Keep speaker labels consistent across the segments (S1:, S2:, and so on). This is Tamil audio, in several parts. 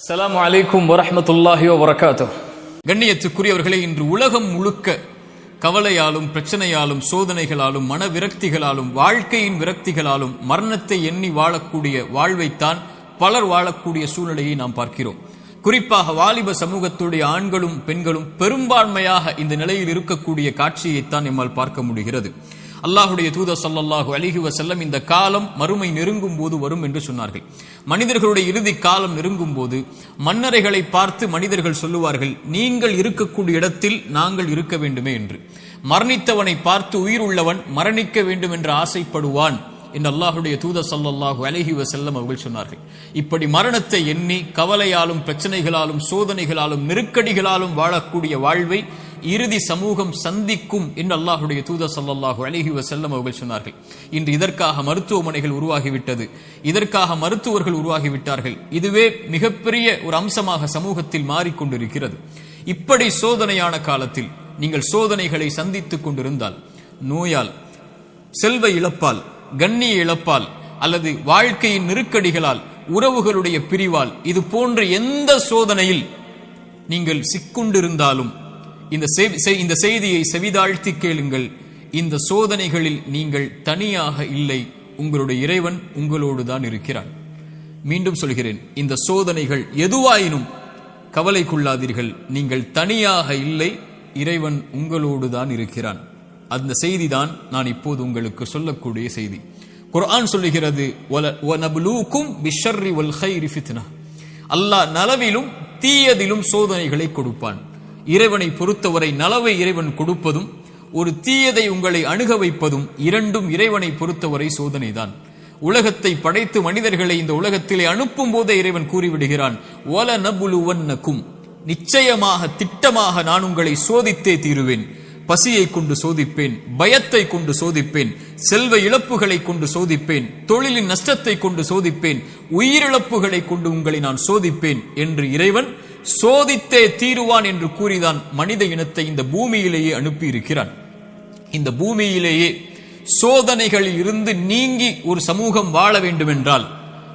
S1: அஸ்ஸலாமு அலைக்கும் வரஹ்மத்துல்லாஹி வபரகாத்துஹ். கண்ணியத்துக்குரியவர்களே, இன்று உலகம் முழுக்க கவலையாலும் பிரச்சனையாலும் சோதனைகளாலும் மன விரக்திகளாலும் வாழ்க்கையின் விரக்திகளாலும் மரணத்தை எண்ணி வாழக்கூடிய வாழ்வைத்தான் பலர் வாழக்கூடிய சூழ்நிலையை நாம் பார்க்கிறோம். குறிப்பாக வாலிப சமூகத்துடைய ஆண்களும் பெண்களும் பெரும்பான்மையாக இந்த நிலையில் இருக்கக்கூடிய காட்சியைத்தான் நம்மால் பார்க்க முடிகிறது. அல்லாஹுடைய தூதர் ஸல்லல்லாஹு அலைஹி வஸல்லம் இந்த காலம் மறுமை நெருங்கும் போது வரும் என்று சொன்னார்கள். மனிதர்களுடைய இறுதி காலம் நெருங்கும் போது மன்னரைகளை பார்த்து மனிதர்கள் சொல்லுவார்கள், நீங்கள் இருக்கக்கூடிய இடத்தில் நாங்கள் இருக்க வேண்டுமே என்று. மரணித்தவனை பார்த்து உயிர் உள்ளவன் மரணிக்க வேண்டும் என்று ஆசைப்படுவான் என்று அல்லாஹுடைய தூதர் ஸல்லல்லாஹு அலைஹி வஸல்லம் அவர்கள் சொன்னார்கள். இப்படி மரணத்தை எண்ணி கவலையாலும் பிரச்சனைகளாலும் சோதனைகளாலும் நெருக்கடிகளாலும் வாழக்கூடிய வாழ்வை இறுதி சமூகம் சந்திக்கும் என்று அல்லாஹுடைய தூதர் ஸல்லல்லாஹு அலைஹி வஸல்லம் அவர்கள் சொன்னார்கள். இன்று இதற்காக மருத்துவமனைகள் உருவாகிவிட்டது, இதற்காக மருத்துவர்கள் உருவாகிவிட்டார்கள். இதுவே மிகப்பெரிய ஒரு அம்சமாக சமூகத்தில் மாறிக்கொண்டிருக்கிறது. இப்படி சோதனையான காலத்தில் நீங்கள் சோதனைகளை சந்தித்துக் கொண்டிருந்தால், நோயால், செல்வ இழப்பால், கண்ணிய இழப்பால் அல்லது வாழ்க்கையின் நெருக்கடிகளால், உறவுகளுடைய பிரிவால், இது போன்ற எந்த சோதனையில் நீங்கள் சிக்குண்டிருந்தாலும் இந்த செய்தியை செவிதாழ்த்தி கேளுங்கள். இந்த சோதனைகளில் நீங்கள் தனியாக இல்லை, உங்களுடைய இறைவன் உங்களோடு தான் இருக்கிறான். மீண்டும் சொல்கிறேன், இந்த சோதனைகள் எதுவாயினும் கவலை கொள்ளாதீர்கள், நீங்கள் தனியாக இல்லை, இறைவன் உங்களோடு தான் இருக்கிறான். அந்த செய்திதான் நான் இப்போது உங்களுக்கு சொல்லக்கூடிய செய்தி. குர்ஆன் சொல்லுகிறது, வநப்லூக்கும் பிஷ்ஷர்ரி வல் கைரி ஃபித்னா. அல்லாஹ் நலவிலும் தீயதிலும் சோதனைகளை கொடுப்பான். இறைவனை பொறுத்தவரை நலவை இறைவன் கொடுப்பதும் ஒரு தீயதை உங்களை அணுக வைப்பதும் இரண்டும் இறைவனை பொறுத்தவரை சோதனைதான். உலகத்தை படைத்து மனிதர்களை இந்த உலகத்திலே அனுப்பும் போதே இறைவன் கூறிவிடுகிறான், வலநப்லுவன்னக்கும், நிச்சயமாக திட்டமாக நான் உங்களை சோதித்தே தீருவேன். பசியை கொண்டு சோதிப்பேன், பயத்தை கொண்டு சோதிப்பேன், செல்வ இழப்புகளை கொண்டு சோதிப்பேன், தொழிலின் நஷ்டத்தை கொண்டு சோதிப்பேன், உயிரிழப்புகளை கொண்டு உங்களை நான் சோதிப்பேன் என்று இறைவன் சோதித்தே தீருவான் என்று கூறிதான் மனித இனத்தை இந்த பூமியிலேயே அனுப்பி இருக்கிறான். இந்த பூமியிலேயே சோதனைகளில் இருந்து நீங்கி ஒரு சமூகம் வாழ வேண்டும் என்றால்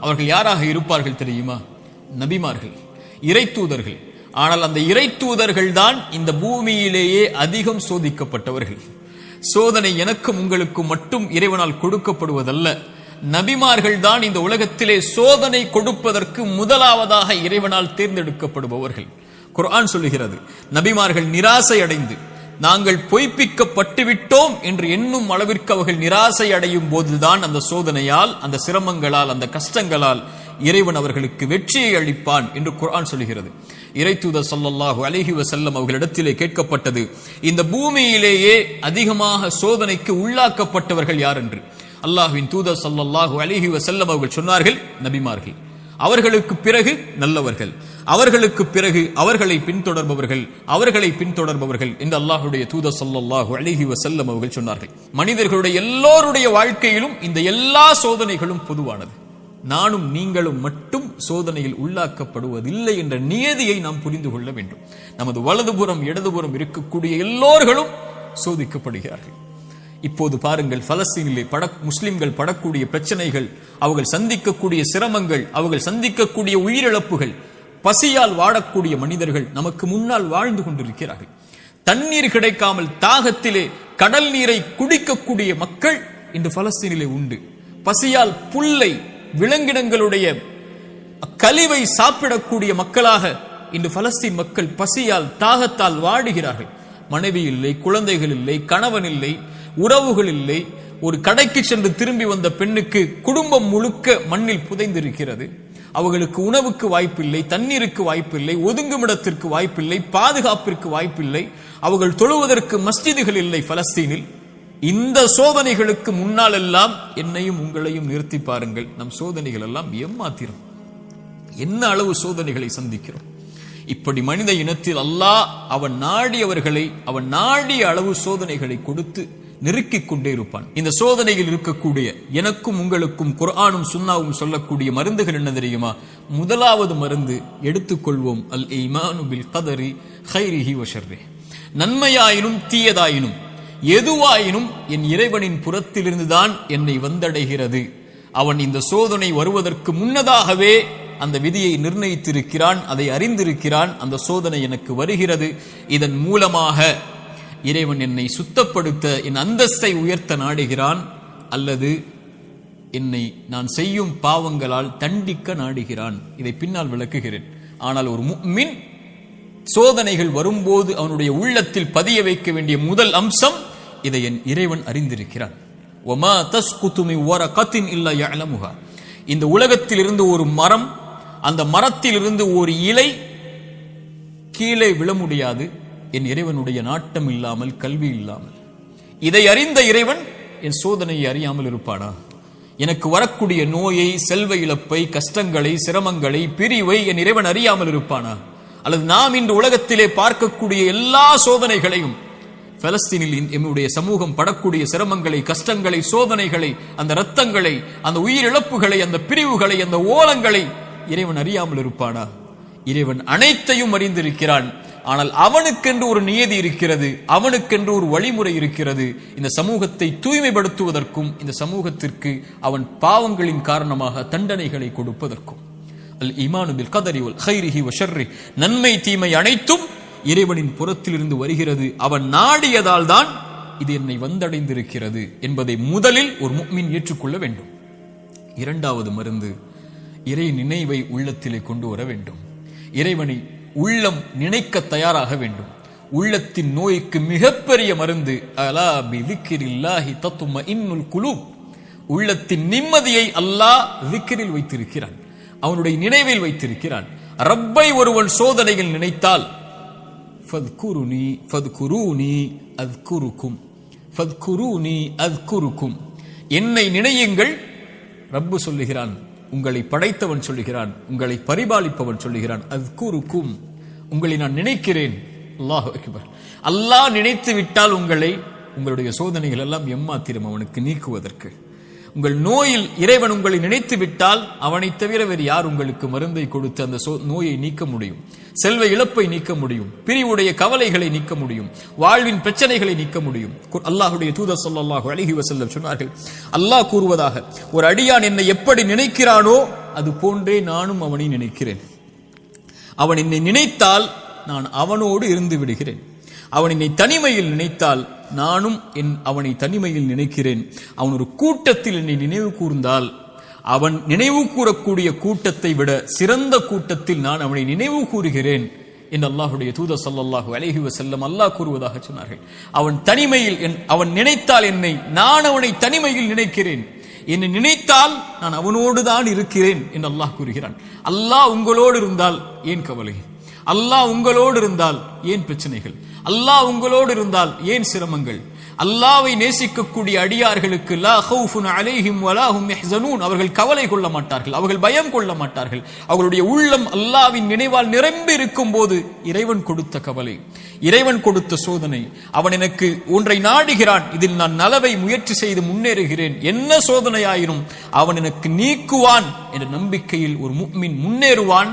S1: அவர்கள் யாராக இருப்பார்கள் தெரியுமா? நபிமார்கள், இறை தூதர்கள். ஆனால் அந்த இறை தூதர்கள் தான் இந்த பூமியிலேயே அதிகம் சோதிக்கப்பட்டவர்கள். சோதனை எனக்கும் உங்களுக்கும் மட்டும் இறைவனால் கொடுக்கப்படுவதல்ல, நபிமார்கள் தான் இந்த உலகத்திலே சோதனை கொடுப்பதற்கு முதலாவதாக இறைவனால் தேர்ந்தெடுக்கப்படுபவர்கள். குர்ஆன் சொல்லுகிறது, நபிமார்கள் நிராசை அடைந்து நாங்கள் பொய்ப்பிக்கப்பட்டு விட்டோம் என்று எண்ணும் அளவிற்கு அவர்கள் நிராசை அடையும் போதுதான் அந்த சோதனையால், அந்த சிரமங்களால், அந்த கஷ்டங்களால் இறைவன் அவர்களுக்கு வெற்றியை அளிப்பான் என்று குர்ஆன் சொல்லுகிறது. இறை தூதர் ஸல்லல்லாஹு அலைஹி வஸல்லம் அவர்களிடத்திலே கேட்கப்பட்டது, இந்த பூமியிலேயே அதிகமாக சோதனைக்கு உள்ளாக்கப்பட்டவர்கள் யார் என்று. அல்லாஹ்வின் தூதர் ஸல்லல்லாஹு அலைஹி வஸல்லம் அவர்கள் சொன்னார்கள், நபிமார்கள். அவர்களுக்கு பிறகு நல்லவர்கள், அவர்களுக்கு பிறகு அவர்களை பின்தொடர்பவர்கள் என்று அல்லாஹ்வுடைய தூதர் ஸல்லல்லாஹு அலைஹி வஸல்லம் அவர்கள் சொன்னார்கள். மனிதர்களுடைய எல்லோருடைய வாழ்க்கையிலும் இந்த எல்லா சோதனைகளும் பொதுவானது. நானும் நீங்களும் மட்டும் சோதனையில் உள்ளாக்கப்படுவதில்லை என்ற நியதியை நாம் புரிந்து கொள்ள வேண்டும். நமது வலதுபுறம் இடதுபுறம் இருக்கக்கூடிய எல்லோர்களும் சோதிக்கப்படுகிறார்கள். இப்போது பாருங்கள், பலஸ்தீனிலே முஸ்லிம்கள் படக்கூடிய பிரச்சனைகள், அவர்கள் சந்திக்கக்கூடிய சிரமங்கள், அவர்கள் சந்திக்கக்கூடிய உயிரிழப்புகள், பசியால் வாடக்கூடிய மனிதர்கள் நமக்கு முன்னால் வாழ்ந்து கொண்டிருக்கிறார்கள். தண்ணீர் கிடைக்காமல் தாகத்திலே கடல் நீரை குடிக்கக்கூடிய மக்கள் இன்று பலஸ்தீனிலே உண்டு. பசியால் புல்லை, விலங்கினங்களுடைய கழிவை சாப்பிடக்கூடிய மக்களாக இன்று பலஸ்தீன் மக்கள் பசியால் தாகத்தால் வாடுகிறார்கள். மனைவி இல்லை, குழந்தைகள் இல்லை, கணவன் இல்லை, உறவுகள் இல்லை. ஒரு கடைக்கு சென்று திரும்பி வந்த பெண்ணுக்கு குடும்பம் முழுக்க மண்ணில் புதைந்திருக்கிறது. அவர்களுக்கு உணவுக்கு வாய்ப்பில்லை, தண்ணீருக்கு வாய்ப்பில்லை, ஒதுங்குமிடத்திற்கு வாய்ப்பில்லை, பாதுகாப்பிற்கு வாய்ப்பில்லை. அவர்கள் தொழுவதற்கு மஸ்ஜிதுகள் இல்லை பலஸ்தீனில். இந்த சோதனைகளுக்கு முன்னால் எல்லாம் என்னையும் உங்களையும் நிறுத்தி பாருங்கள். நம் சோதனைகள் எல்லாம் ஏமாத்திரம். என்ன அளவு சோதனைகளை சந்திக்கிறோம். இப்படி மனித இனத்தில் அல்லாஹ் அவன் நாடியவர்களை அவன் நாடிய அளவு சோதனைகளை கொடுத்து நெருக்கிக் கொண்டே இருப்பான். இந்த சோதனையில் இருக்கக்கூடிய எனக்கும் உங்களுக்கும் குர்ஆனும் சுன்னாவும் சொல்லக்கூடிய மருந்துகள் என்ன தெரியுமா? முதலாவது மருந்து எடுத்துக்கொள்வோம், அல் ஈமானு பில் கதரி கைரிஹி வ ஷர்ரிஹி. நன்மையாயினும் தீயதாயினும் எதுவாயினும் என் இறைவனின் புறத்திலிருந்துதான் என்னை வந்தடைகிறது. அவன் இந்த சோதனை வருவதற்கு முன்னதாகவே அந்த விதியை நிர்ணயித்திருக்கிறான், அதை அறிந்திருக்கிறான். அந்த சோதனை எனக்கு வருகிறது, இதன் மூலமாக இறைவன் என்னை சுத்தப்படுத்த, என் அந்தஸ்தை உயர்த்த நாடுகிறான், அல்லது என்னை நான் செய்யும் பாவங்களால் தண்டிக்க நாடுகிறான். இதை பின்னால் விளக்குகிறேன். ஆனால் ஒரு முஃமின் சோதனைகள் வரும்போது அவனுடைய உள்ளத்தில் பதிய வைக்க வேண்டிய முதல் அம்சம், இதை என் இறைவன் அறிந்திருக்கிறான். வமா தஸ்குது மின் வரகத்தின் இல்லா யஅலமுஹா. இந்த உலகத்தில் இருந்து ஒரு மரம், அந்த மரத்தில் இருந்து ஒரு இலை கீழே விழ முடியாது, என் இறைவனுடைய நாட்டம் இல்லாமல், கல்வி இல்லாமல். இதை அறிந்த இறைவன் என் சோதனையை அறியாமல் இருப்பானா? எனக்கு வரக்கூடிய நோயை, செல்வ இழப்பை, கஷ்டங்களை, சிரமங்களை, பிரிவை என் இறைவன் அறியாமல் இருப்பானா? அல்லது நாம் இன்று உலகத்திலே பார்க்கக்கூடிய எல்லா சோதனைகளையும், பலஸ்தீனில் என்னுடைய சமூகம் படக்கூடிய சிரமங்களை, கஷ்டங்களை, சோதனைகளை, அந்த இரத்தங்களை, அந்த உயிரிழப்புகளை, அந்த பிரிவுகளை, அந்த ஓலங்களை இறைவன் அறியாமல் இருப்பானா? இறைவன் அனைத்தையும் அறிந்திருக்கிறான். ஆனால் அவனுக்கென்று ஒரு நியதி இருக்கிறது, அவனுக்கென்று ஒரு வழிமுறை இருக்கிறது. இந்த சமூகத்தை தூய்மைப்படுத்துவதற்கும், இந்த சமூகத்திற்கு அவன் பாவங்களின் காரணமாக தண்டனைகளை கொடுப்பதற்கும். அல் ஈமானு பில் கதரி வல் கைரிஹி வ ஷர்ரி, நன்மை தீமை அனைத்தும் இறைவனின் புறத்திலிருந்து வருகிறது. அவன் நாடியதால் தான் இது என்னை வந்தடைந்திருக்கிறது என்பதை முதலில் ஒரு முஃமின் ஏற்றுக்கொள்ள வேண்டும். இரண்டாவது மருந்து, இறை நினைவை உள்ளத்திலே கொண்டு வர வேண்டும். இறைவனை உள்ளம் நினைக்க தயாராக வேண்டும். உள்ளத்தின் நோய்க்கு மிகப்பெரிய மருந்து அலா பி திக்ரில்லாஹி தத்மஇன்னுல் குலூப். உள்ளத்தின் நிம்மதியை அல்லாஹ் திக்ரில் வைத்திருக்கிறான், அவனுடைய நினைவில் வைத்திருக்கிறான். ரப்பை ஒருவன் சோதனையில் நினைத்தால், ஃபத்குருனி ஃபத்குரூனி அத்குருக்கும், ஃபத்குரூனி அத்குருக்கும், என்னை நினையுங்கள். ரப்பு சொல்லுகிறான், உங்களை படைத்தவன் சொல்லுகிறான், உங்களை பரிபாலிப்பவன் சொல்லுகிறான், அத்குருக்கும், உங்களை நான் நினைக்கிறேன். அல்லாஹு அக்பர். அல்லாஹ் நினைத்து விட்டால் உங்களுடைய சோதனைகள் எல்லாம் எம்மாத்திரம் அவனுக்கு நீக்குவதற்கு. உங்கள் நோயில் இறைவன் உங்களை நினைத்து விட்டால் அவனை தவிர வேறு யார் உங்களுக்கு மருந்தை கொடுத்து அந்த நோயை நீக்க முடியும்? செல்வ இழப்பை நீக்க முடியும், பிரிவுடைய கவலைகளை நீக்க முடியும், வாழ்வின் பிரச்சனைகளை நீக்க முடியும். அல்லாஹ்வுடைய தூதர் ஸல்லல்லாஹு அலைஹி வஸல்லம் சொன்னார்கள், அல்லாஹ் கூறுவதாக, ஒரு அடியான் என்னை எப்படி நினைக்கிறானோ அது போன்றே நானும் அவனை நினைக்கிறேன். அவன் என்னை நினைத்தால் நான் அவனோடு இருந்து விடுகிறேன். அவன் என்னை தனிமையில் நினைத்தால் நானும் அவனை தனிமையில் நினைக்கிறேன். அவன் ஒரு கூட்டத்தில் என்னை நினைவு கூர்ந்தால், அவன் நினைவு கூறக்கூடிய கூட்டத்தை விட சிறந்த கூட்டத்தில் நான் அவனை நினைவு கூறுகிறேன் என்று அல்லாஹ்வுடைய தூதர் ஸல்லல்லாஹு அலைஹி வஸல்லம் அல்லாஹ் கூறுவதாக சொன்னார்கள். அவன் தனிமையில் அவன் நினைத்தால் என்னை, நான் அவனை தனிமையில் நினைக்கிறேன். என்னை நினைத்தால் நான் அவனோடு தான் இருக்கிறேன் என்று அல்லாஹ் கூறுகிறான். அல்லாஹ் உங்களோடு இருந்தால் ஏன் கவலை? அல்லாஹ் உங்களோடு இருந்தால் ஏன் பிரச்சனைகள்? அல்லாஹ் உங்களோடு இருந்தால் ஏன் சிரமங்கள்? அல்லாஹ்வை நேசிக்கக்கூடிய அடியார்களுக்கு லா ஹவுஃபுன் அலைஹிம் வலா ஹும் யஹ்ஸனூன், அவர்கள் கவலை கொள்ள மாட்டார்கள், அவர்கள் பயம் கொள்ள மாட்டார்கள். அவர்களுடைய உள்ளம் அல்லாஹ்வின் நினைவால் நிரம்பி இருக்கும் போது இறைவன் கொடுத்த கவலை, இறைவன் கொடுத்த சோதனை, அவன் எனக்கு ஒன்றை நாடுகிறான், இதில் நான் நலவை முயற்சி செய்து முன்னேறுகிறேன், என்ன சோதனையாயினும் அவன் எனக்கு நீக்குவான் என்ற நம்பிக்கையில் ஒரு முஃமின் முன்னேறுவான்.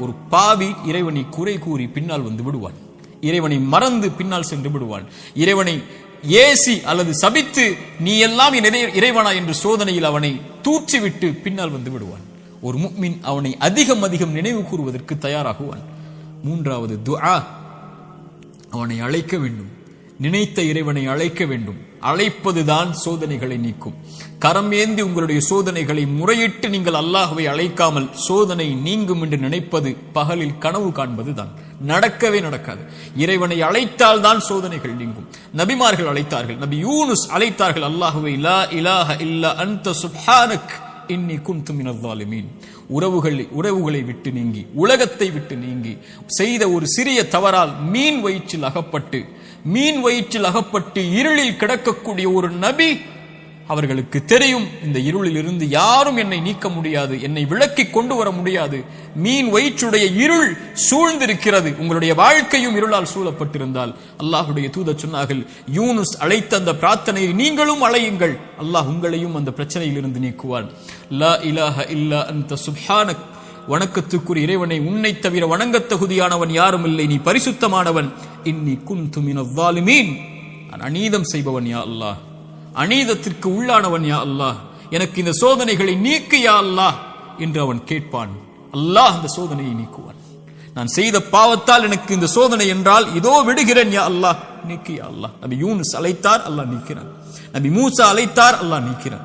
S1: ஒரு பாவி இறைவனை குறை கூறி பின்னால் வந்து விடுவான், இறைவனை மறந்து பின்னால் சென்று விடுவான், இறைவனை ஏசி அல்லது சபித்து நீ எல்லாம் இறைவனா என்று சோதனையில் அவனை தூற்றிவிட்டு பின்னால் வந்து விடுவான். ஒரு முஃமின் அவனை அதிகம் அதிகம் நினைவு கூறுவதற்கு தயாராகுவான். மூன்றாவது துஆ, அவனை அழைக்க வேண்டும், நினைத்த இறைவனை அழைக்க வேண்டும். அழைப்பதுதான் சோதனைகளை நீக்கும். கரம் ஏந்தி உங்களுடைய சோதனைகளை முறையிட்டு நீங்கள் அல்லாஹ்வை அழைக்காமல் சோதனை நீங்கும் என்று நினைப்பது பகலில் கனவு காண்பதுதான், நடக்கவே நடக்காது. இறைவனை அழைத்தால் தான் சோதனைகள் நீங்கும். நபிமார்கள் அழைத்தார்கள், நபி யூனுஸ் அழைத்தார்கள் அல்லாஹ்வை, லா இலாஹ இல்லா அன்த சுப்ஹானக் இன்னி குன்து மினல் ஸாலிமீன். உறவுகளை விட்டு நீங்கி, உலகத்தை விட்டு நீங்கி செய்த ஒரு சிறிய தவறால் மீன் வயிற்றில் அகப்பட்டு இருளில் கிடக்கக்கூடிய ஒரு நபி, அவர்களுக்கு தெரியும் இந்த இருளில் இருந்து யாரும் என்னை நீக்க முடியாது, என்னை விலக்கி கொண்டு வர முடியாது, மீன் வயிற்றுடைய இருள் சூழ்ந்திருக்கிறது, உங்களுடைய வாழ்க்கையும் இருளால் சூழப்பட்டிருந்தால் அல்லாஹ்வுடைய தூதர் சொன்னார்கள், யூனுஸ் அழைத்த அந்த பிரார்த்தனையை நீங்களும் அழையுங்கள், அல்லாஹ் உங்களையும் அந்த பிரச்சனையில் இருந்து நீக்குவான். லா இலாஹ இல்லா அன்த சுப்ஹானக், வணக்கத்துக்குரிய இறைவனை, உன்னை தவிர வணங்கத் தகுதியானவன் யாரும் இல்லை, நீ பரிசுத்தமானவன். இன்னி குன்து மினல் ஸாலிமீன், நான் அநீதம் செய்பவன் யா அல்லாஹ், அநீதத்திற்கு உள்ளானவன் யா அல்லாஹ், எனக்கு இந்த சோதனைகளை நீக்கு யா அல்லாஹ் என்று அவன் கேட்பான். அல்லாஹ் அந்த சோதனையை நீக்குவான். நான் செய்த பாவத்தால் எனக்கு இந்த சோதனை என்றால் இதோ விடுகிறேன் யா அல்லாஹ், நீக்கு யா அல்லாஹ். நபி யூனுஸ் அழைத்தார், அல்லாஹ் நீக்கிறான். நபி மூசா அழைத்தார், அல்லாஹ் நீக்கிறான்.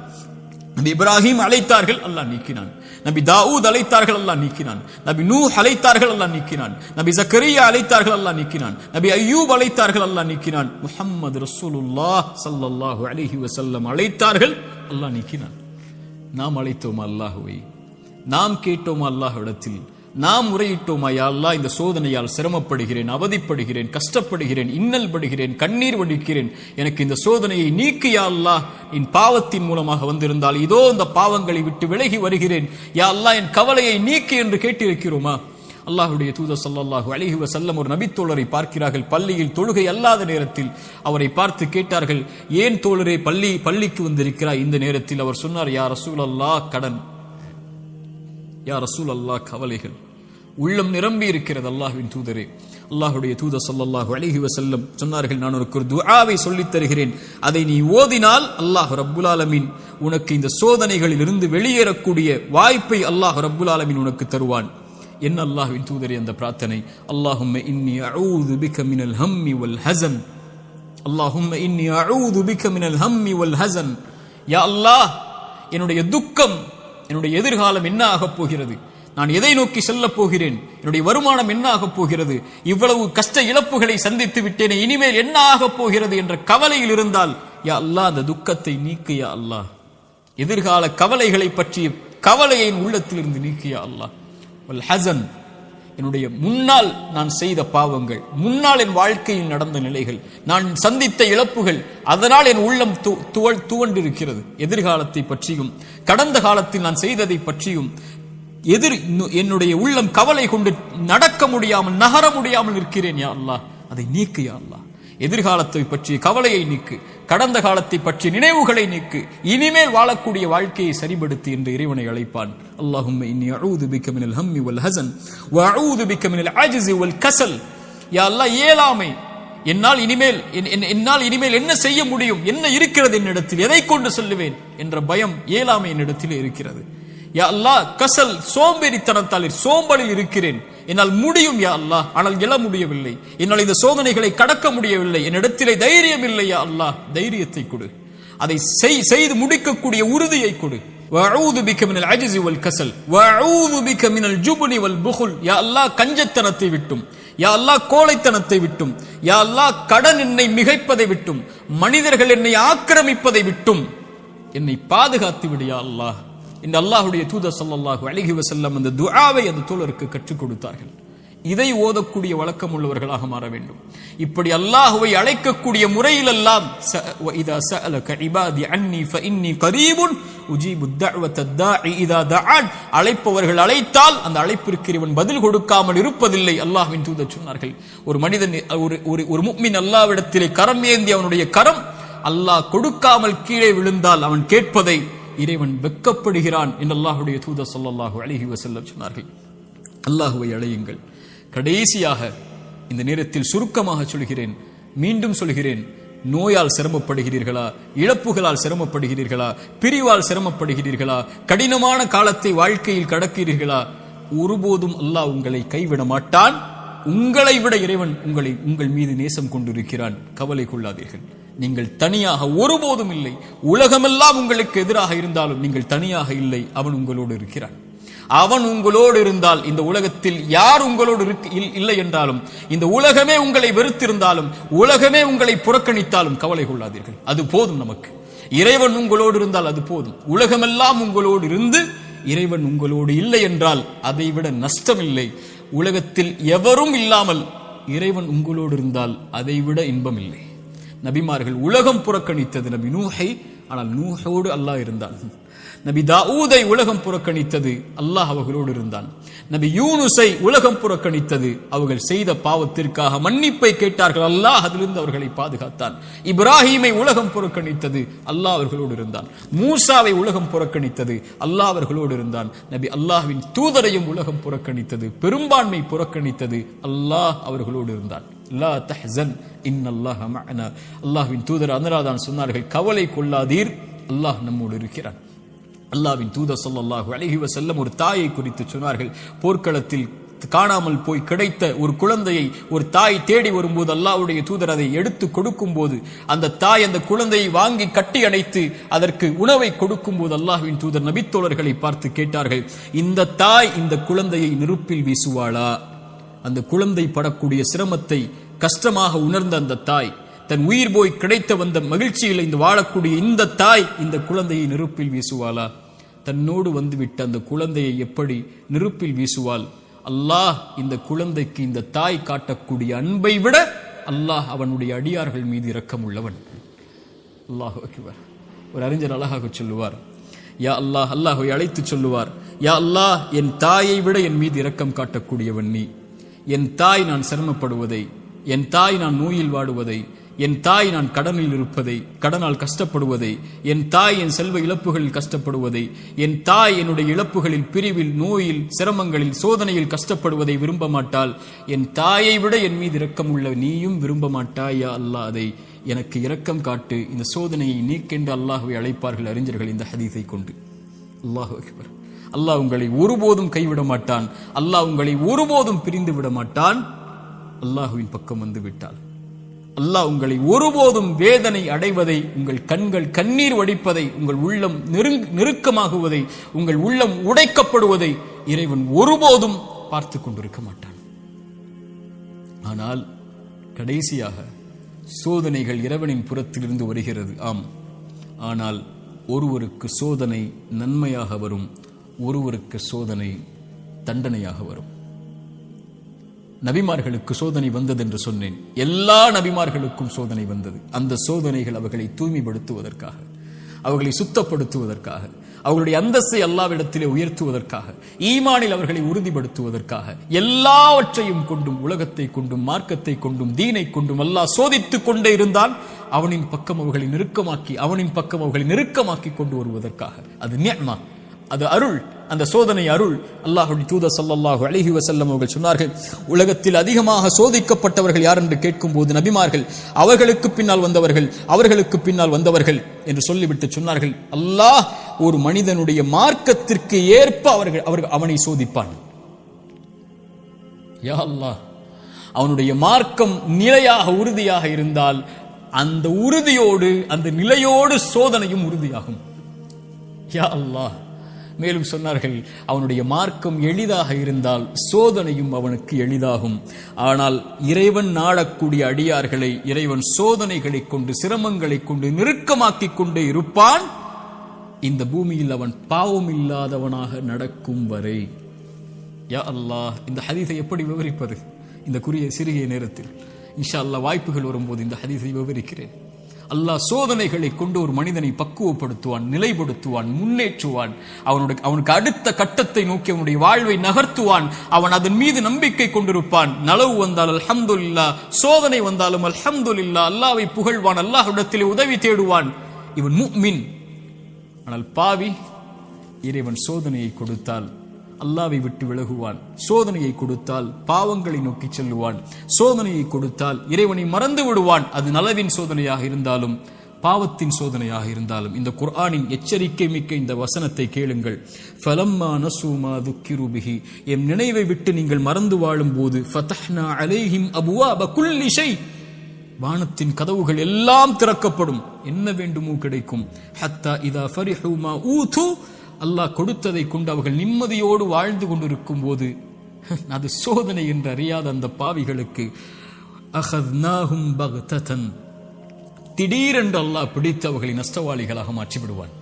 S1: நபி இப்ராஹிம் அழைத்தார்கள், அல்லாஹ் நீக்கினான். நபி தாவூத் அழைத்தார்கள், அல்லாஹ் நீக்கினான். நபி நூஹ் அழைத்தார்கள், அல்லாஹ் நீக்கினான். நபி ஜக்கரியா அழைத்தார்கள், அல்லாஹ் நீக்கினான். நபி அய்யூப் அழைத்தார்கள், அல்லாஹ் நீக்கினான். முஹம்மது ரசூலுல்லாஹ் ஸல்லல்லாஹு அலைஹி வஸல்லம் அழைத்தார்கள், அல்லாஹ் நீக்கினான். நாம் அழைத்தோமா அல்லாஹ்வை? நாம் கேட்டோமா அல்லாஹ்விடத்தில்? நாம் முறையிட்டோமா, யா அல்லாஹ் இந்த சோதனையால் சிரமப்படுகிறேன், அவதிப்படுகிறேன், கஷ்டப்படுகிறேன், இன்னல் படுகிறேன், கண்ணீர் வடிக்கிறேன், எனக்கு இந்த சோதனையை நீக்கு யா அல்லாஹ். என் பாவத்தின் மூலமாக வந்திருந்தால் இதோ இந்த பாவங்களை விட்டு விலகி வருகிறேன் யா அல்லாஹ், என் கவலையை நீக்கு என்று கேட்டிருக்கிறோமா? அல்லாஹ்வுடைய தூதர் ஸல்லல்லாஹு அலைஹி வஸல்லம் ஒரு நபித்தோழரை பார்க்கிறார்கள். பள்ளியில் தொழுகை அல்லாத நேரத்தில் அவரை பார்த்து கேட்டார்கள், ஏன் தோழரே பள்ளிக்கு வந்திருக்கிறாய் இந்த நேரத்தில்? அவர் சொன்னார், யா ரசூலல்லாஹ், கடன், யா ரசூலல்லாஹ், கவலைகள், உள்ளம் நிரம்பி இருக்கிறது அல்லாஹ்வின் தூதரே. அல்லாஹ்வுடைய தூதர் ஸல்லல்லாஹு அலைஹி வஸல்லம் சொன்னார்கள், நான் உனக்கு ஒரு துஆவை சொல்லித் தருகிறேன், அதை நீ ஓதினால் அல்லாஹ் ரப்புல் ஆலமீன் உனக்கு இந்த சோதனைகளில் இருந்து வெளியேறக்கூடிய வாய்ப்பை அல்லாஹ் ரப்புல் ஆலமீன் உனக்கு தருவான். என்ன அல்லாஹ்வின் தூதரே அந்த பிரார்த்தனை? அல்லாஹும்ம இன்னி அஊது பிக மினல் ஹம்மி வல் ஹஸன், அல்லாஹும்ம இன்னி அஊது பிக மினல் ஹம்மி வல் ஹஸன். யா அல்லாஹ், என்னுடைய துக்கம், என்னுடைய எதிர்காலம் என்ன ஆகப் போகிறது, நான் எதை நோக்கி செல்லப் போகிறேன், என்னுடைய வருமானம் என்ன ஆகப் போகிறது, இவ்வளவு கஷ்ட இழப்புகளை சந்தித்து விட்டேனே, இனிமேல் என்ன ஆகப் போகிறது என்ற கவலையில் இருந்தால் யா அல்லாஹ் அந்த துக்கத்தை நீக்கு யா அல்லாஹ். எதிர்கால கவலைகளை பற்றிய கவலையை உள்ளத்திலிருந்து நீக்கு யா அல்லாஹ். வல் ஹஸன், என்னுடைய முன்னால் நான் செய்த பாவங்கள், முன்னால் என் வாழ்க்கையில் நடந்த நிலைகள், நான் சந்தித்த இழப்புகள், அதனால் என் உள்ளம் துவண்டிருக்கிறது. எதிர்காலத்தை பற்றியும் கடந்த காலத்தில் நான் செய்ததை பற்றியும் என்னுடைய உள்ளம் கவலை கொண்டு நடக்க முடியாமல், நகர முடியாமல் இருக்கிறேன் யா அல்லாஹ், அதை நீக்கு யா அல்லாஹ். எதிர்காலத்தை பற்றிய கவலையை நீக்கு, கடந்த காலத்தை பற்றிய நினைவுகளை நீக்கு, இனிமேல் வாழக்கூடிய வாழ்க்கையை சரிபடுத்து என்று இறைவனை அழைப்பான். அல்லாஹும்ம இன்னி அஊது பிக மினல் ஹம்மி வல் ஹஸன் வ அஊது பிக மினல் அஜ்ஸி வல் கஸல். யா அல்லாஹ், இயலாமை, என்னால் இனிமேல் என்ன செய்ய முடியும், என்ன இருக்கிறது என்னிடத்தில், எதை கொண்டு சொல்லுவேன் என்ற பயம், இயலாமை என்னிடத்தில் இருக்கிறது. யா அல்லாஹ், கசல், சோம்பேறித்தனத்தால் சோம்பலில் இருக்கிறேன், என்னால் முடியும் யா அல்லாஹ், ஆனால் எழ முடியவில்லை, என்னால் இந்த சோதனைகளை கடக்க முடியவில்லை, என்னிடத்திலே தைரியம் இல்லை யா அல்லாஹ், தைரியத்தை கொடு, அதை செய்து முடிக்கக்கூடிய உறுதியை கொடு. வஅஊது பிக மினல் அஜ்ஸி வல் கஸல் வஅஊது பிக மினல் ஜுப்னி வல் புகுல். யா அல்லாஹ், கஞ்சத்தனத்தை விட்டும், யா அல்லாஹ் கோழைத்தனத்தை விட்டும், யா அல்லாஹ் கடன் என்னை மிகைப்பதை விட்டும், மனிதர்கள் என்னை ஆக்கிரமிப்பதை விட்டும் என்னை பாதுகாத்து விடு யா அல்லாஹ். இந்த அல்லாஹ்வுடைய தூதர் ஸல்லல்லாஹு அலைஹி வஸல்லம் அந்த துஆவை அந்த தோழருக்கு கற்றுக் கொடுத்தார்கள். இதை ஓதக்கூடிய வழக்கம் உள்ளவர்களாக மாற வேண்டும். இப்படி அல்லாஹ்வை அழைக்கக்கூடிய முறையிலெல்லாம் இதா சஅலக இபாதி அன்னி ஃபஇன்னி கரீபுன் உஜீபு தஅவத்தத் தாஇ இதா தஆன். அழைப்பவர்கள் அழைத்தால் அந்த அழைப்பிற்கு இவன் பதில் கொடுக்காமல் இருப்பதில்லை. அல்லாஹ்வின் தூதர் சொன்னார்கள், ஒரு மனிதன், ஒரு முஃமின் அல்லாஹ்விடத்திலே கரம் ஏந்தி அவனுடைய கரம் அல்லாஹ் கொடுக்காமல் கீழே விழுந்தால் அவன் கேட்பதை இறைவன் வெட்கப்படுகிறான் என்று அல்லாஹ்வுடைய தூதர் ஸல்லல்லாஹு அலைஹி வஸல்லம் சொன்னார்கள். அல்லாஹ்வை அழையுங்கள். கடைசியாக இந்த நேரத்தில் சுருக்கமாக சொல்கிறேன், மீண்டும் சொல்கிறேன், நோயால் சிரமப்படுகிறீர்களா, இழப்புகளால் சிரமப்படுகிறீர்களா, பிரிவால் சிரமப்படுகிறீர்களா, கடினமான காலத்தை வாழ்க்கையில் கடக்கிறீர்களா, ஒருபோதும் அல்லாஹ் உங்களை கைவிட மாட்டான். உங்களை விட இறைவன் உங்கள் மீது நேசம் கொண்டிருக்கிறான். கவலை கொள்ளாதீர்கள். நீங்கள் தனியாக ஒருபோதும் இல்லை. உலகமெல்லாம் உங்களுக்கு எதிராக இருந்தாலும் நீங்கள் தனியாக இல்லை. அவன் உங்களோடு இருக்கிறான். அவன் உங்களோடு இருந்தால், இந்த உலகத்தில் யார் உங்களோடு இல்லை என்றாலும், இந்த உலகமே உங்களை வெறுத்திருந்தாலும், உலகமே உங்களை புறக்கணித்தாலும் கவலை கொள்ளாதீர்கள். அது போதும் நமக்கு. இறைவன் உங்களோடு இருந்தால் அது போதும். உலகமெல்லாம் உங்களோடு இருந்து இறைவன் உங்களோடு இல்லை என்றால் அதைவிட நஷ்டம் இல்லை. உலகத்தில் எவரும் இல்லாமல் இறைவன் உங்களோடு இருந்தால் அதைவிட இன்பம் இல்லை. நபிமார்கள் உலகம் புறக்கணித்தது நபி நூஹை, ஆனால் நூஹோடு அல்லாஹ் இருந்தான். நபி தாவூதை உலகம் புறக்கணித்தது, அல்லாஹ் அவர்களோடு இருந்தான். நபி யூனுஸை உலகம் புறக்கணித்தது, அவர்கள் செய்த பாவத்திற்காக மன்னிப்பை கேட்டார்கள், அல்லாஹ் அதிலிருந்து அவர்களை பாதுகாத்தான். இப்ராஹீமை உலகம் புறக்கணித்தது, அல்லாஹ் அவர்களோடு இருந்தான். மூசாவை உலகம் புறக்கணித்தது, அல்லாஹ் அவர்களோடு இருந்தான். நபி அல்லாஹ்வின் தூதரையும் உலகம் புறக்கணித்தது, பெரும்பான்மை புறக்கணித்தது, அல்லாஹ் அவர்களோடு இருந்தான். லா தஹ்சன் இன்னல்லாஹ மஅனா. அல்லாஹ்வின் தூதர் அதனால்தான் சொன்னார்கள், கவலை கொள்ளாதீர், அல்லாஹ் நம்மோடு இருக்கிறான். அல்லாஹ்வின் தூதர் ஸல்லல்லாஹு அலைஹி வஸல்லம் ஒரு தாயை குறித்து சொன்னார்கள். போர்க்களத்தில் காணாமல் போய் கிடைத்த ஒரு குழந்தையை ஒரு தாய் தேடி வரும்போது அல்லாஹ்வுடைய தூதர் அதை எடுத்து கொடுக்கும் போது அந்த தாய் அந்த குழந்தையை வாங்கி கட்டி அணைத்து அதற்கு உணவை கொடுக்கும் போது அல்லாஹ்வின் தூதர் நபித்தோழர்களை பார்த்து கேட்டார்கள், இந்த தாய் இந்த குழந்தையை நெருப்பில் வீசுவாளா? அந்த குழந்தை படக்கூடிய சிரமத்தை கஷ்டமாக உணர்ந்த அந்த தாய், தன் உயிர் போய் கிடைத்த வந்த மகிழ்ச்சியில் இந்த வாழக்கூடிய இந்த தாய் இந்த குழந்தையை நெருப்பில் வீசுவாளா? தன்னோடு வந்துவிட்ட அந்த குழந்தையை எப்படி நெருப்பில் வீசுவாள்? அல்லாஹ் இந்த குழந்தைக்கு இந்த தாய் காட்டக்கூடிய அன்பை விட அல்லாஹ் அவனுடைய அடியார்கள் மீது இரக்கம் உள்ளவன். அல்லாஹ் அக்பர். ஒரு அறிஞர் அழகாக சொல்லுவார், யா அல்லாஹ், அல்லாஹ்வை அழைத்து சொல்லுவார், யா அல்லாஹ், என் தாயை விட என் மீது இரக்கம் காட்டக்கூடியவன் நீ. என் தாய் நான் சிரமப்படுவதை, என் தாய் நான் நோயில் வாடுவதை, என் தாய் நான் கடனில் இருப்பதை, கடனால் கஷ்டப்படுவதை, என் தாய் என் செல்வ இழப்புகளில் கஷ்டப்படுவதை, என் தாய் என்னுடைய இழப்புகளில், பிரிவில், நோயில், சிரமங்களில், சோதனையில் கஷ்டப்படுவதை விரும்ப மாட்டாள். என் தாயை விட என் மீது இரக்கம் உள்ள நீயும் விரும்ப மாட்டாயா அல்லாஹ், அதை எனக்கு இரக்கம் காட்டு, இந்த சோதனையை நீக்கென்று அல்லாஹ்வை அழைப்பார்கள் அறிஞர்கள் இந்த ஹதீஸை கொண்டு. அல்லாஹு அக்பர். அல்லாஹ் உங்களை ஒருபோதும் கைவிட மாட்டான். அல்லாஹ் உங்களை ஒருபோதும் பிரிந்து விட மாட்டான். அல்லாஹுவின் பக்கம் வந்து விட்டால் அல்லாஹ் உங்களை ஒருபோதும் வேதனை அடைவதை, உங்கள் கண்கள் கண்ணீர் வடிப்பதை, உங்கள் உள்ளம் நெருக்கமாகுவதை, உங்கள் உள்ளம் உடைக்கப்படுவதை இறைவன் ஒருபோதும் பார்த்து கொண்டிருக்க மாட்டான். ஆனால் கடைசியாக சோதனைகள் இறைவனின் புறத்திலிருந்து வருகிறது. ஆம், ஆனால் ஒருவருக்கு சோதனை நன்மையாக வரும், ஒருவருக்கு சோதனை தண்டனையாக வரும். நபிமார்களுக்கு சோதனை வந்தது என்று சொன்னேன். எல்லா நபிமார்களுக்கும் சோதனை வந்தது. அந்த சோதனைகள் அவர்களை தூய்மைப்படுத்துவதற்காக, அவர்களை சுத்தப்படுத்துவதற்காக, அவர்களுடைய அந்தஸ்தை அல்லாஹ்விடத்திலே உயர்த்துவதற்காக, ஈமானில் அவர்களை உறுதிப்படுத்துவதற்காக, எல்லாவற்றையும் கொண்டும், உலகத்தை கொண்டும், மார்க்கத்தை கொண்டும், தீனை கொண்டும் அல்லாஹ் சோதித்துக் கொண்டே இருந்தால் அவனின் பக்கம் அவர்களை நெருக்கமாக்கி, அவனின் பக்கம் அவர்களை நெருக்கமாக்கி கொண்டு வருவதற்காக. அது நிஅமா, அது அருள். அந்த சோதனை அருள். அல்லாஹ்வுடைய தூதர் ஸல்லல்லாஹு அலைஹி வஸல்லம் அவர்கள் சொன்னார்கள், உலகத்தில் அதிகமாக சோதிக்கப்பட்டவர்கள் யார் என்று கேட்கும் போது நபிமார்கள், அவர்களுக்கு பின்னால் வந்தவர்கள், அவர்களுக்கு பின்னால் வந்தவர்கள் என்று சொல்லிவிட்டு சொன்னார்கள், அல்லாஹ் ஒரு மனிதனுடைய மார்க்கத்திற்கு ஏற்ப அவனை சோதிப்பான். யா அல்லாஹ், அவனுடைய மார்க்கம் நிலையாக உறுதியாக இருந்தால் அந்த உறுதியோடு, அந்த நிலையோடு சோதனையும் உறுதியாகும். யா அல்லாஹ். மேலும் சொன்னார்கள், அவனுடைய மார்க்கம் எளிதாக இருந்தால் சோதனையும் அவனுக்கு எளிதாகும். ஆனால் இறைவன் நாடக்கூடிய அடியார்களை இறைவன் சோதனைகளை கொண்டு, சிரமங்களை கொண்டு நெருக்கமாக்கிக் கொண்டே இருப்பான், இந்த பூமியில் அவன் பாவம் இல்லாதவனாக நடக்கும் வரை. யா அல்லாஹ், இந்த ஹதீஸை எப்படி விவரிப்பது இந்த சிறிய நேரத்தில்? இன்ஷா அல்லாஹ் வாய்ப்புகள் வரும்போது இந்த ஹதீஸை விவரிக்கிறேன். அல்லாஹ் சோதனைகளை கொண்டு ஒரு மனிதனை பக்குவப்படுத்துவான், நிலைப்படுத்துவான், முன்னேற்றுவான். அவனுக்கு அடுத்த கட்டத்தை நோக்கி அவனுடைய வாழ்வை நகர்த்துவான். அவன் அதன் மீது நம்பிக்கை கொண்டிருப்பான். நலவு வந்தால் அல்ஹம்துலில்லாஹ், சோதனை வந்தாலும் அல்ஹம்துலில்லாஹ், அல்லாஹ்வை புகழ்வான், அல்லாஹ்விடத்திலே உதவி தேடுவான். இவன் முஃமின். ஆனால் பாவி, இறைவன் சோதனையை கொடுத்தால் அல்லாஹ்வை விட்டு விலகுவான், சோதனையை கொடுத்தால் பாவங்களை நோக்கி செல்லுவான், சோதனையை கொடுத்தால் இறைவனை மறந்து விடுவான். அது நலவின் சோதனையாக இருந்தாலும் பாவத்தின் சோதனையாக இருந்தாலும். இந்த குர்ஆனின் எச்சரிக்கை மிக்க இந்த வசனத்தை கேளுங்கள். ஃபலம்மா நஸூ மா ذُكِّرُوا بِهِ, எம் நினைவை விட்டு நீங்கள் மறந்து வாழும் போது, ஃபதஹ்னா அலைஹிம் அபுவாப குல்லி ஷை, வானத்தின் கதவுகள் எல்லாம் திறக்கப்படும், என்ன வேண்டுமோ கிடைக்கும். ஹத்தா இதா ஃபரிஹு மா ஊது, அல்லாஹ் கொடுத்ததை கொண்டு அவர்கள் நிம்மதியோடு வாழ்ந்து கொண்டிருக்கும் போது, அது சோதனை என்று அறியாத அந்த பாவிகளுக்கு அஹத்னாஹும் பக்ததன், திடீரென்று அல்லாஹ் பிடித்து அவர்களை நஷ்டவாளிகளாக மாற்றிவிடுவான்.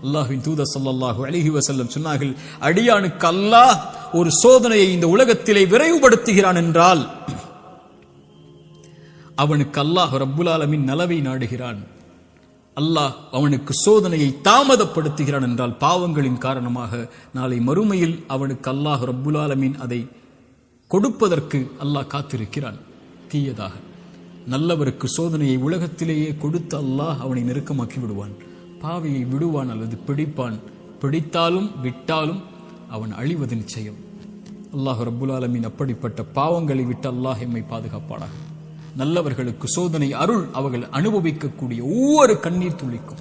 S1: அல்லாஹ்வின் தூதர் ஸல்லல்லாஹு அலைஹி வஸல்லம் சொன்னார்கள், அடியானுக்கு அல்லாஹ் ஒரு சோதனையை இந்த உலகத்திலே விரைவுபடுத்துகிறான் என்றால் அவனுக்கு அல்லாஹ் ரப்புல் ஆலமீன் நலவை நாடுகிறான். அல்லாஹ் அவனுக்கு சோதனையை தாமதப்படுத்துகிறான் என்றால் பாவங்களின் காரணமாக நாளை மறுமையில் அவனுக்கு அல்லாஹ் ரப்புல் ஆலமீன் அதை கொடுப்பதற்கு அல்லாஹ் காத்திருக்கிறான். தீயதாக நல்லவருக்கு சோதனையை உலகத்திலேயே கொடுத்து அல்லாஹ் அவனை நெருக்கமாக்கி விடுவான். பாவியை விடுவான் அல்லது பிடிப்பான். பிடித்தாலும் விட்டாலும் அவன் அழிவது நிச்சயம். அல்லாஹ் ரப்புல் ஆலமீன் அப்படிப்பட்ட பாவங்களை விட்டு அல்லாஹ் எம்மை பாதுகாப்பானாக. நல்லவர்களுக்கு சோதனை அருள். அவர்கள் அனுபவிக்கக்கூடிய ஒவ்வொரு கண்ணீர் துளிக்கும்,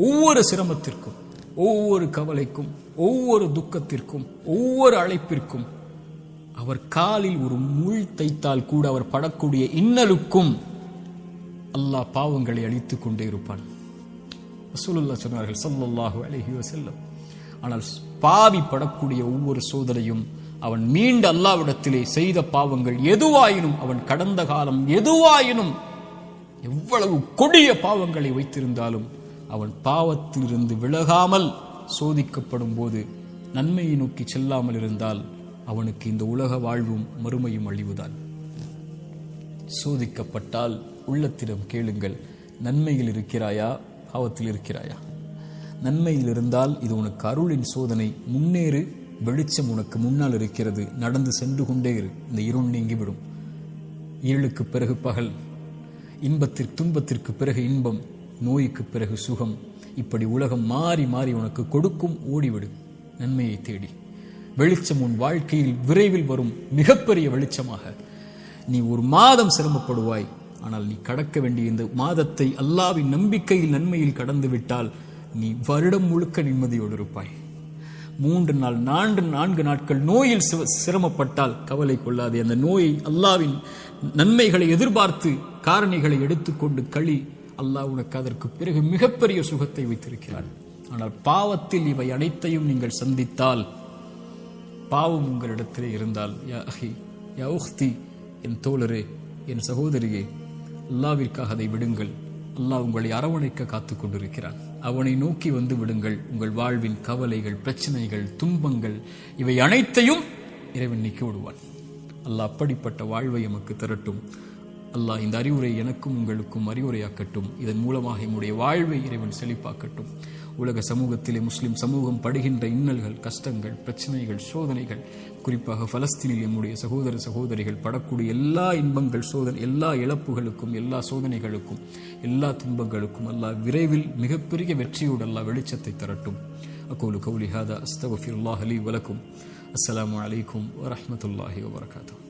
S1: ஒவ்வொரு சிரமத்திற்கும், ஒவ்வொரு கவலைக்கும், ஒவ்வொரு துக்கத்திற்கும், ஒவ்வொரு அழைப்பிற்கும், அவர் காலில் ஒரு முள் தைத்தால் கூட அவர் படக்கூடிய இன்னலுக்கும் அல்லாஹ் பாவங்களை அழித்துக் கொண்டே இருப்பான். ரசூலுல்லாஹ் சொன்னார்கள் ஸல்லல்லாஹு அலைஹி வஸல்லம். ஆனால் பாவி படக்கூடிய ஒவ்வொரு சோதனையும் அவன் மீண்ட அல்லாஹ்விடத்திலே செய்த பாவங்கள் எதுவாயினும், அவன் கடந்த காலம் எதுவாயினும், எவ்வளவு கொடிய பாவங்களை வைத்திருந்தாலும் அவன் பாவத்திலிருந்து விலகாமல் சோதிக்கப்படும் போது நன்மையை நோக்கி செல்லாமல் இருந்தால் அவனுக்கு இந்த உலக வாழ்வும் மறுமையும் அழிவுதான். சோதிக்கப்பட்டால் உள்ளத்திடம் கேளுங்கள், நன்மையில் இருக்கிறாயா, பாவத்தில் இருக்கிறாயா? நன்மையில் இருந்தால் இது உனக்கு அருளின் சோதனை, முன்னேறு, வெளிச்சம் உனக்கு முன்னால் இருக்கிறது, நடந்து சென்று கொண்டே இரு, இந்த இருள் நீங்கிவிடும். இருளுக்கு பிறகு பகல், துன்பத்திற்கு பிறகு இன்பம், நோய்க்கு பிறகு சுகம், இப்படி உலகம் மாறி மாறி உனக்கு கொடுக்கும். ஓடிவிடு நன்மையை தேடி. வெளிச்சம் உன் வாழ்க்கையில் விரைவில் வரும், மிகப்பெரிய வெளிச்சமாக. நீ ஒரு மாதம் சிரமப்படுவாய், ஆனால் நீ கடக்க வேண்டிய இந்த மாதத்தை அல்லாஹ்வின் நம்பிக்கையில் நன்மையில் கடந்து விட்டால் நீ வருடம் முழுக்க நிம்மதியோடு இருப்பாய். 3 நாள் 4 நாட்கள் நோயில் சிரமப்பட்டால் கவலை கொள்ளாதே. அந்த நோயை அல்லாஹ்வின் நன்மைகளை எதிர்பார்த்து காரணிகளை எடுத்துக்கொண்டு களி, அல்லாஹ் உனக்கு அதற்கு பிறகு மிகப்பெரிய சுகத்தை வைத்திருக்கிறான். ஆனால் பாவத்தில் இவை அனைத்தையும் நீங்கள் சந்தித்தால், பாவம் உங்களிடத்திலே இருந்தால், யா அஹி யா உக்தி, என் தோழரே, என் சகோதரியே, அல்லாஹ்விற்காக அதை விடுங்கள். அல்லாஹ் உங்களை அரவணைக்க காத்துக் கொண்டிருக்கிறான். அவனை நோக்கி வந்து விடுங்கள். உங்கள் வாழ்வின் கவலைகள், பிரச்சனைகள், துன்பங்கள் இவை அனைத்தையும் இறைவன் நீக்கி விடுவான். அல்லாஹ் அப்படிப்பட்ட வாழ்வை எமக்கு தரட்டும். அல்லாஹ் இந்த அறிவுரை எனக்கும் உங்களுக்கும் அறிவுரையாக்கட்டும். இதன் மூலமாக என்னுடைய வாழ்வை இறைவன் செழிப்பாக்கட்டும். உலக சமூகத்திலே முஸ்லிம் சமூகம் படுகின்ற இன்னல்கள், கஷ்டங்கள், பிரச்சனைகள், சோதனைகள், குறிப்பாக பலஸ்தீனில் நம்முடைய சகோதர சகோதரிகள் படக்கூடிய எல்லா இன்பங்கள், சோதனை, எல்லா இழப்புகளுக்கும், எல்லா சோதனைகளுக்கும், எல்லா துன்பங்களுக்கும் அல்லாஹ் விரைவில் மிகப்பெரிய வெற்றியோடு அல்லாஹ் வெளிச்சத்தை தரட்டும். அகூலு கௌலி ஹாதா அஸ்தக்ஃபிருல்லாஹ் லீ வலக்கும். அஸ்ஸலாமு அலைக்கும் வரஹ்மத்துல்லாஹி வபரகாத்துஹு.